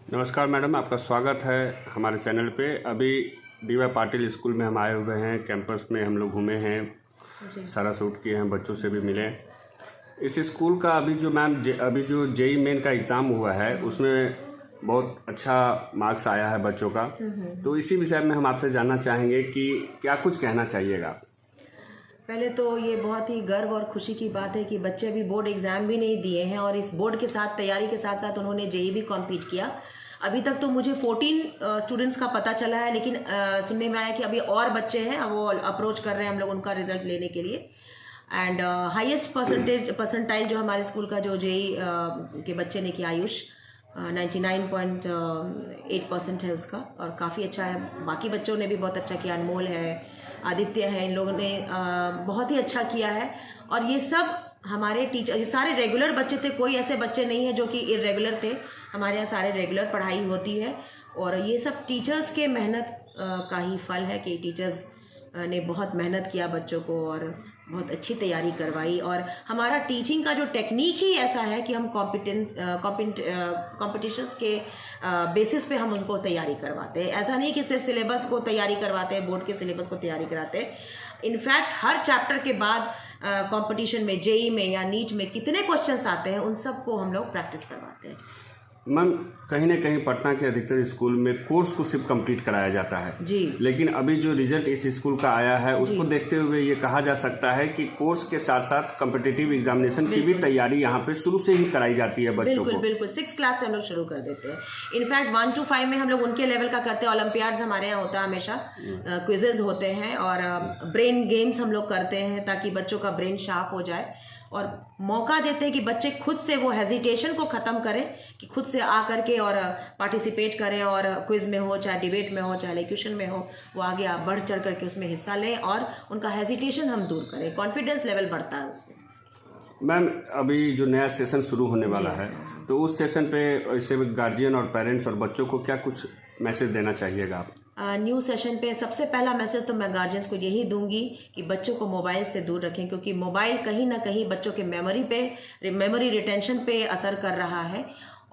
नमस्कार मैडम, आपका स्वागत है हमारे चैनल पे। अभी डी.वाई. पाटिल स्कूल में हम आए हुए हैं। कैंपस में हम लोग घूमे हैं, सारा शूट किए हैं, बच्चों से भी मिले। इस स्कूल का अभी जो जेई मेन का एग्ज़ाम हुआ है उसमें बहुत अच्छा मार्क्स आया है बच्चों का। तो इसी विषय में हम आपसे जानना चाहेंगे कि क्या कुछ कहना चाहिएगा। पहले तो ये बहुत ही गर्व और खुशी की बात है कि बच्चे अभी बोर्ड एग्ज़ाम भी नहीं दिए हैं और इस बोर्ड के साथ तैयारी के साथ साथ उन्होंने जेई भी कॉम्पीट किया। अभी तक तो मुझे 14 स्टूडेंट्स का पता चला है, लेकिन सुनने में आया कि अभी और बच्चे हैं, वो अप्रोच कर रहे हैं हम लोग उनका रिजल्ट लेने के लिए। एंड हाईएस्ट परसेंटाइल जो हमारे स्कूल का जो जेई के बच्चे ने किया, आयुष 99.8% है उसका, और काफ़ी अच्छा है। बाकी बच्चों ने भी बहुत अच्छा किया, अनमोल है, आदित्य है, इन लोगों ने बहुत ही अच्छा किया है। और ये सब हमारे टीचर, ये सारे रेगुलर बच्चे थे, कोई ऐसे बच्चे नहीं है जो कि इरेगुलर थे। हमारे यहाँ सारे रेगुलर पढ़ाई होती है और ये सब टीचर्स के मेहनत का ही फल है कि टीचर्स ने बहुत मेहनत किया बच्चों को और बहुत अच्छी तैयारी करवाई। और हमारा टीचिंग का जो टेक्निक ही ऐसा है कि हम कॉम्पिटिशन्स के बेसिस पे हम उनको तैयारी करवाते हैं। ऐसा नहीं कि सिर्फ सिलेबस को तैयारी करवाते हैं, बोर्ड के सिलेबस को तैयारी कराते हैं। इनफैक्ट हर चैप्टर के बाद कंपटीशन में, जेई में या नीट में कितने क्वेश्चंस आते हैं, उन सब को हम लोग प्रैक्टिस करवाते हैं। मैम, कहीं ना कहीं पटना के अधिकतर स्कूल में कोर्स को सिर्फ कंप्लीट कराया जाता है जी, लेकिन अभी जो रिजल्ट इस स्कूल का आया है उसको देखते हुए ये कहा जा सकता है कि कोर्स के साथ साथ कॉम्पिटिटिव एग्जामिनेशन की भी तैयारी यहाँ पे शुरू से ही कराई जाती है बच्चों को। बिल्कुल 6 क्लास से हम लोग शुरू कर देते हैं। इनफैक्ट 1 to 5 में हम लोग उनके लेवल का करते हैं। ओलंपियाड्स हमारे यहाँ होता है हमेशा, क्विजेज होते हैं और ब्रेन गेम्स हम लोग करते हैं ताकि बच्चों का ब्रेन शार्प हो जाए, और मौका देते हैं कि बच्चे खुद से वो हेजिटेशन को ख़त्म करें, कि खुद से आ करके और पार्टिसिपेट करें, और क्विज में हो, चाहे डिबेट में हो, चाहे इलेक्यूशन में हो, वो आगे बढ़ चढ़ करके उसमें हिस्सा लें और उनका हेजिटेशन हम दूर करें। कॉन्फिडेंस लेवल बढ़ता है उससे। मैम, अभी जो नया सेशन शुरू होने वाला है तो उस सेशन पे ऐसे गार्जियन और पेरेंट्स और बच्चों को क्या कुछ मैसेज देना चाहिएगा आप? न्यू सेशन पे सबसे पहला मैसेज तो मैं गार्जियंस को यही दूंगी कि बच्चों को मोबाइल से दूर रखें, क्योंकि मोबाइल कहीं ना कहीं बच्चों के मेमोरी रिटेंशन पे असर कर रहा है।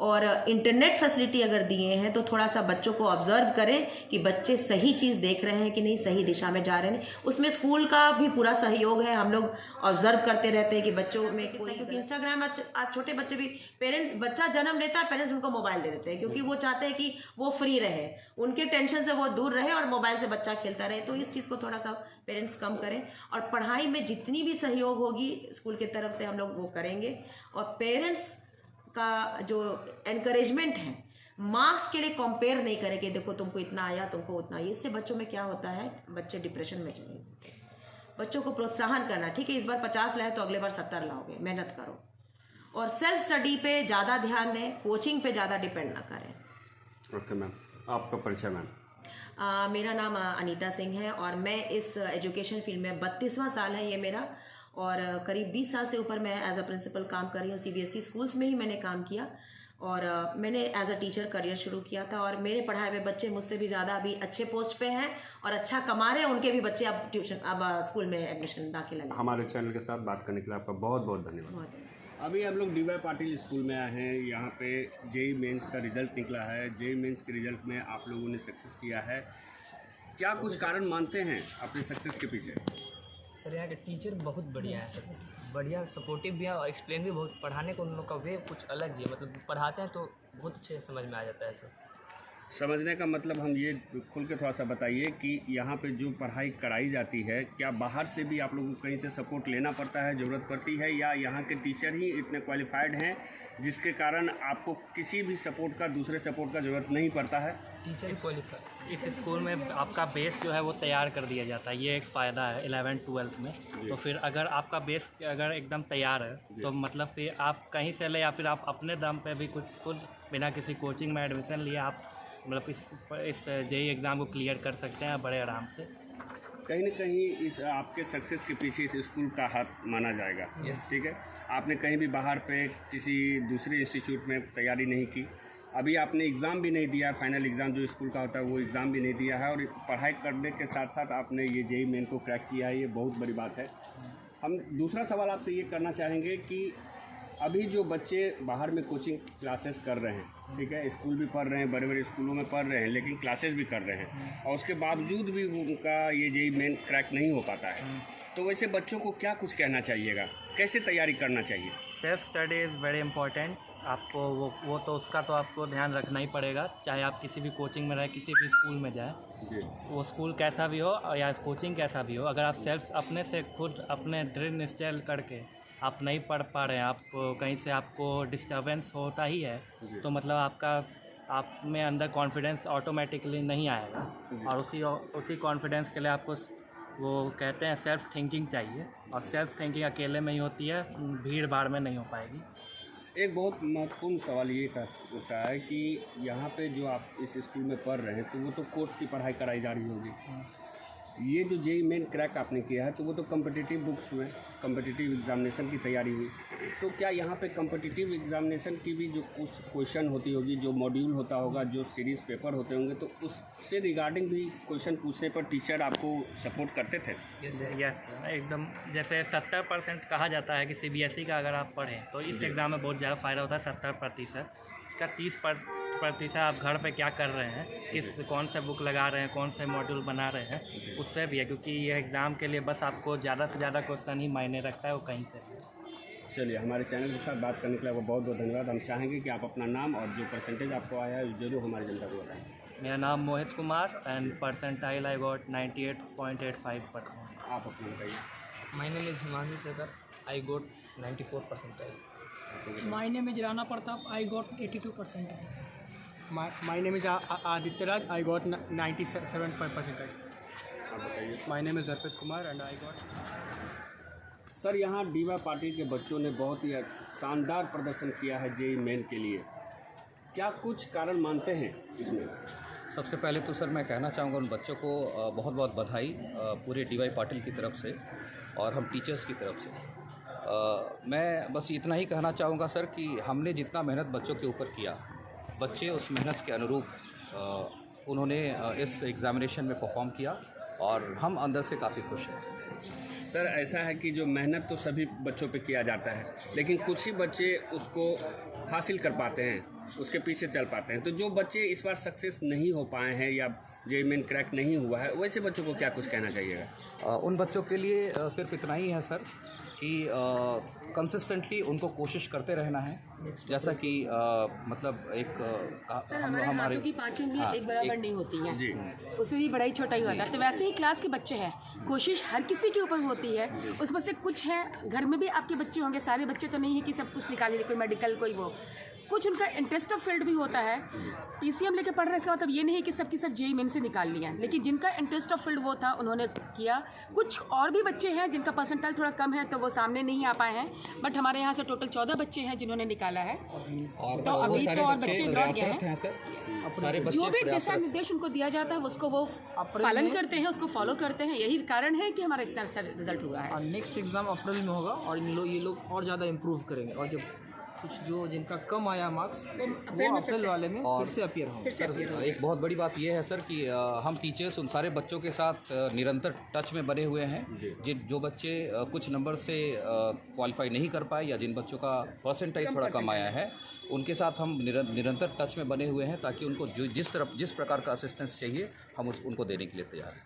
और इंटरनेट फैसिलिटी अगर दिए हैं तो थोड़ा सा बच्चों को ऑब्जर्व करें कि बच्चे सही चीज़ देख रहे हैं कि नहीं, सही दिशा में जा रहे हैं। उसमें स्कूल का भी पूरा सहयोग है, हम लोग ऑब्जर्व करते रहते हैं कि बच्चों में कितना, क्योंकि इंस्टाग्राम आज छोटे बच्चे भी, पेरेंट्स, बच्चा जन्म लेता है, पेरेंट्स उनको मोबाइल दे देते हैं क्योंकि वो चाहते हैं कि वो फ्री रहे, उनके टेंशन से वो दूर रहे और मोबाइल से बच्चा खेलता रहे। तो इस चीज़ को थोड़ा सा पेरेंट्स कम करें, और पढ़ाई में जितनी भी सहयोग होगी स्कूल की तरफ से हम लोग वो करेंगे। और पेरेंट्स का जो एनकरेजमेंट है, मार्क्स के लिए कंपेयर नहीं करें कि देखो तुमको इतना आया, तुमको उतना। इससे बच्चों में क्या होता है, बच्चे डिप्रेशन में चले जाते हैं। बच्चों को प्रोत्साहन करना, ठीक है इस बार 50 लाए तो अगले बार 70 लाओगे, मेहनत करो, और सेल्फ स्टडी पे ज़्यादा ध्यान दें, कोचिंग पे ज़्यादा डिपेंड ना करें। ओके मैम, आपका परिचय? मैम, मेरा नाम अनीता सिंह है और मैं इस एजुकेशन फील्ड में 32वां साल है ये मेरा, और करीब 20 साल से ऊपर मैं एज अ प्रिंसिपल काम कर रही हूँ। CBSE स्कूल्स में ही मैंने काम किया और मैंने एज अ टीचर करियर शुरू किया था, और मेरे पढ़ाए हुए बच्चे मुझसे भी ज़्यादा अभी अच्छे पोस्ट पे हैं और अच्छा कमा रहे हैं। उनके भी बच्चे अब स्कूल में एडमिशन दाखिला लें। हमारे चैनल के साथ बात करने के लिए आपका बहुत बहुत धन्यवाद। अभी हम लोग डी.वाई. पाटिल स्कूल में आए हैं। यहाँ पे जेई मेंस का रिजल्ट निकला है। जेई मेंस के रिजल्ट में आप लोगों ने सक्सेस किया है। क्या कुछ कारण मानते हैं अपने सक्सेस के पीछे? सर, यहाँ के टीचर बहुत बढ़िया है सर, बढ़िया सपोर्टिव भी है और एक्सप्लेन भी बहुत, पढ़ाने को उन लोग का वे कुछ अलग ही है, मतलब पढ़ाते हैं तो बहुत अच्छे समझ में आ जाता है सर। समझने का मतलब हम ये खुल के थोड़ा सा बताइए कि यहाँ पे जो पढ़ाई कराई जाती है, क्या बाहर से भी आप लोगों को कहीं से सपोर्ट लेना पड़ता है, ज़रूरत पड़ती है, या यहाँ के टीचर ही इतने क्वालिफाइड हैं जिसके कारण आपको किसी भी सपोर्ट का, दूसरे सपोर्ट का ज़रूरत नहीं पड़ता है? टीचर क्वालिफाई इस स्कूल में आपका बेस जो है वो तैयार कर दिया जाता है। ये एक फ़ायदा है 11th-12th में। तो फिर अगर आपका बेस अगर एकदम तैयार है तो मतलब फिर आप कहीं से ले या फिर आप अपने दम पे भी कुछ खुद बिना किसी कोचिंग में एडमिशन लिए आप मतलब इस जेईई एग्ज़ाम को क्लियर कर सकते हैं बड़े आराम से। कहीं न कहीं इस आपके सक्सेस के पीछे इस स्कूल का हाथ माना जाएगा। ठीक है, आपने कहीं भी बाहर पे किसी दूसरे इंस्टीट्यूट में तैयारी नहीं की, अभी आपने एग्ज़ाम भी नहीं दिया, फाइनल एग्ज़ाम जो स्कूल का होता है वो एग्ज़ाम भी नहीं दिया है, और पढ़ाई करने के साथ साथ आपने ये जेईई मेन को क्रैक किया है, ये बहुत बड़ी बात है। हम दूसरा सवाल आपसे ये करना चाहेंगे कि अभी जो बच्चे बाहर में कोचिंग क्लासेस कर रहे हैं, ठीक है, स्कूल भी पढ़ रहे हैं, बड़े बड़े स्कूलों में पढ़ रहे हैं, लेकिन क्लासेस भी कर रहे हैं, और उसके बावजूद भी उनका ये जेईई मेन क्रैक नहीं हो पाता है, तो वैसे बच्चों को क्या कुछ कहना चाहिएगा, कैसे तैयारी करना चाहिए? Self study is very important. आपको वो तो उसका तो आपको ध्यान रखना ही पड़ेगा, चाहे आप किसी भी कोचिंग में रहें, किसी भी स्कूल में जाएं, वो स्कूल कैसा भी हो या कोचिंग कैसा भी हो, अगर आप सेल्फ अपने से खुद अपने दृढ़ निश्चय करके आप नहीं पढ़ पा रहे हैं, आप कहीं से आपको डिस्टर्बेंस होता ही है, तो मतलब आप में अंदर कॉन्फिडेंस ऑटोमेटिकली नहीं आएगा, और उसी कॉन्फिडेंस के लिए आपको वो कहते हैं सेल्फ थिंकिंग चाहिए, और सेल्फ थिंकिंग अकेले में ही होती है, भीड़ भाड़ में नहीं हो पाएगी। एक बहुत महत्वपूर्ण सवाल ये उठता है कि यहाँ पे जो आप इस स्कूल में पढ़ रहे हैं तो वो तो कोर्स की पढ़ाई कराई जा रही होगी, ये जो जेईई मेन क्रैक आपने किया है तो वो तो कम्पिटिटिव बुक्स हुए, कम्पिटिटिव एग्जामिनेशन की तैयारी हुई, तो क्या यहाँ पे कम्पिटिटिव एग्जामिनेशन की भी जो कुछ क्वेश्चन होती होगी, जो मॉड्यूल होता होगा, जो सीरीज़ पेपर होते होंगे, तो उससे रिगार्डिंग भी क्वेश्चन पूछने पर टीचर आपको सपोर्ट करते थे? यस एकदम। जैसे 70% कहा जाता है कि सीबीएसई का अगर आप पढ़ें तो इस एग्ज़ाम में बहुत ज़्यादा फ़ायदा होता है, 70%। इसका 30% आप घर पे क्या कर रहे हैं, कौन से बुक लगा रहे हैं, कौन से मॉड्यूल बना रहे हैं, उससे भी है, क्योंकि ये एग्ज़ाम के लिए बस आपको ज़्यादा से ज़्यादा क्वेश्चन ही मायने रखता है, वो कहीं से भी। चलिए, हमारे चैनल के साथ बात करने के लिए आपको बहुत बहुत धन्यवाद। हम चाहेंगे कि आप अपना नाम और जो परसेंटेज आपको आया है ज़रूर हमारी जनता को बताएँ। मेरा नाम Mohit Kumar and percentile I got 98.85%। आप अपना बताइए। My name is Himanshu Sekhar. I got 94 percentile. My name is Rana Pratap. I got 82 percentile. My name is Aditya Raj. I got 97 percentile. आप बताइए। My name is Arpit Kumar and I got sir, यहाँ D Y Patil के बच्चों ने बहुत ही शानदार प्रदर्शन किया है जेईई मेन के लिए, क्या कुछ कारण मानते हैं इसमें? सबसे पहले तो सर मैं कहना चाहूँगा उन बच्चों को बहुत बहुत बधाई पूरे डीवाई पाटिल की तरफ से और हम टीचर्स की तरफ से। मैं बस इतना ही कहना चाहूँगा सर कि हमने जितना मेहनत बच्चों के ऊपर किया, बच्चे उस मेहनत के अनुरूप उन्होंने इस एग्ज़ामिनेशन में परफॉर्म किया और हम अंदर से काफ़ी खुश हैं। सर, ऐसा है कि जो मेहनत तो सभी बच्चों पे किया जाता है, लेकिन कुछ ही बच्चे उसको हासिल कर पाते हैं, उसके पीछे चल पाते हैं, तो जो बच्चे इस बार सक्सेस नहीं हो पाए हैं या जेईई मेन क्रैक नहीं हुआ है, वैसे बच्चों को क्या कुछ कहना चाहिएगा? उन बच्चों के लिए सिर्फ इतना ही है सर कि कंसिस्टेंटली उनको कोशिश करते रहना है, जैसा कि मतलब एक सर हमारे हाथों की पांचों उंगलियां एक बराबर नहीं होती हैं जी, उसमें भी बड़ा ही छोटा ही होता है, तो वैसे ही क्लास के बच्चे हैं, कोशिश हर किसी के ऊपर होती है, उसमें से कुछ है, घर में भी आपके बच्चे होंगे, सारे बच्चे तो नहीं है कि सब कुछ निकालेंगे, कोई मेडिकल कोई वो, कुछ उनका इंटरेस्ट ऑफ फील्ड भी होता है। पीसीएम लेके पढ़ रहे हैं, इसका मतलब ये नहीं है कि सबकी सब जेईई मेन से निकाल लिया, लेकिन जिनका इंटरेस्ट ऑफ फील्ड वो था उन्होंने किया। कुछ और भी बच्चे हैं जिनका परसेंटाइल थोड़ा कम है तो वो सामने नहीं आ पाए हैं, बट हमारे यहाँ से टोटल 14 बच्चे हैं जिन्होंने निकाला है, और तो अभी तो और बच्चे लौट गए हैं। सर सारे बच्चे जो भी दिशा निर्देश उनको दिया जाता है उसको वो पालन करते हैं, उसको फॉलो करते हैं, यही कारण है कि हमारा इतना अच्छा रिजल्ट हुआ है। और नेक्स्ट एग्ज़ाम अप्रैल में होगा और ये लोग और ज़्यादा इम्प्रूव करेंगे, और जब कुछ जो जिनका कम आया मार्क्स वो अप्रैल वाले में फिर से अपीयर होंगे। एक बहुत बड़ी बात यह है सर कि हम टीचर्स उन सारे बच्चों के साथ निरंतर टच में बने हुए हैं, जो बच्चे कुछ नंबर से क्वालिफाई नहीं कर पाए या जिन बच्चों का परसेंटाइल थोड़ा कम आया है, उनके साथ हम निरंतर टच में बने हुए हैं, ताकि उनको जिस प्रकार का असिस्टेंस चाहिए हम उनको देने के लिए तैयार हैं।